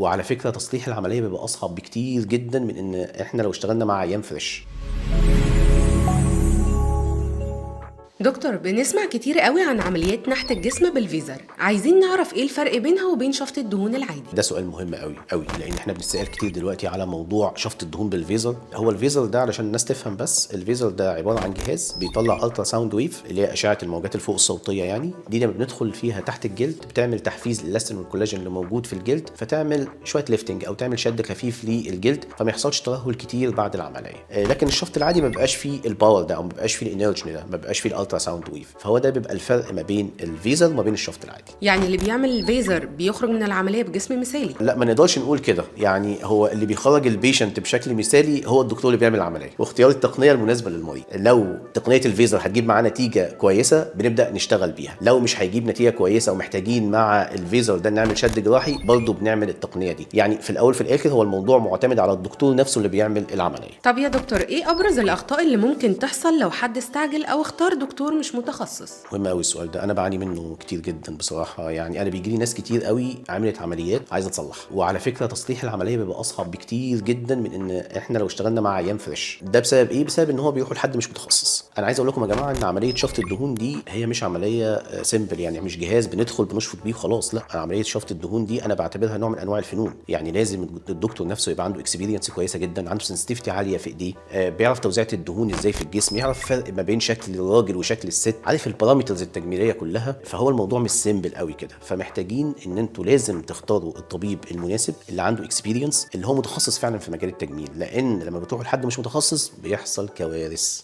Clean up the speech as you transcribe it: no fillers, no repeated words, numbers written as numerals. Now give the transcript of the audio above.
وعلى فكره تصليح العمليه بيبقى اصعب بكتير جدا من ان احنا لو اشتغلنا مع عيان فريش. دكتور، بنسمع كتير قوي عن عمليات نحت الجسم بالفيزر، عايزين نعرف ايه الفرق بينها وبين شفط الدهون العادي. ده سؤال مهم قوي قوي، لان احنا بنسال كتير دلوقتي على موضوع شفط الدهون بالفيزر. هو الفيزر ده علشان الناس تفهم بس، الفيزر ده عباره عن جهاز بيطلع الترا ساوند ويف اللي هي اشعه الموجات الفوق الصوتيه، يعني دي لما بندخل فيها تحت الجلد بتعمل تحفيز للاستين والكولاجين اللي موجود في الجلد، فتعمل شويه ليفتنج او تعمل شد خفيف للجلد، فما يحصلش ترهل كتير بعد العمليه. لكن الشفط العادي ما بيبقاش فيه الباور ده، او ما بيبقاش فيه الانرجي ده، ما بيبقاش فيه الالترا ساوند ويف. فهو ده بيبقى الفرق ما بين الفيزر وما بين الشفط العادي. يعني اللي بيعمل الفيزر بيخرج من العملية بجسم مثالي؟ لا، ما نقدرش نقول كده. يعني هو اللي بيخرج البيشنت بشكل مثالي هو الدكتور اللي بيعمل العمليه، واختيار التقنيه المناسبه للمريض. لو تقنيه الفيزر هتجيب معاه نتيجه كويسه بنبدا نشتغل بيها، لو مش هيجيب نتيجه كويسه ومحتاجين مع الفيزر ده نعمل شد جراحي برضه بنعمل التقنيه دي. يعني في الاول في الاخر هو الموضوع معتمد على الدكتور نفسه اللي بيعمل العمليه. طب يا دكتور، ايه ابرز الاخطاء اللي ممكن تحصل لو حد استعجل او اختار دكتور مش متخصص؟ مهم قوي السؤال ده، انا بعاني منه كتير جدا بصراحه. يعني انا بيجي لي ناس كتير قوي عملت عمليات عايزه تصلح، وعلى فكره تصليح العمليه بيبقى اصعب بكتير جدا من ان احنا لو اشتغلنا مع عيان فريش. ده بسبب ايه؟ بسبب ان هو بيروح لحد مش متخصص. انا عايز اقول لكم يا جماعه ان عمليه شفط الدهون دي هي مش عمليه سيمبل، يعني مش جهاز بندخل بنشفط بيه وخلاص. لا، عمليه شفط الدهون دي انا بعتبرها نوع من انواع الفنون. يعني لازم الدكتور نفسه يبقى عنده اكسبيرينس كويسه جدا، عنده سنسيتيفيتي عاليه في ايديه، بيعرف توزيع الدهون ازاي في الجسم، يعرف الفرق ما بين شكل الراجل وشكل الست، عارف البارامترز التجميليه كلها. فهو الموضوع مش سيمبل قوي كده. فمحتاجين ان انتوا لازم تختاروا الطبيب المناسب اللي عنده اكسبيرينس، اللي هو متخصص فعلا في مجال التجميل، لان لما بتروحوا لحد مش متخصص بيحصل كوارث.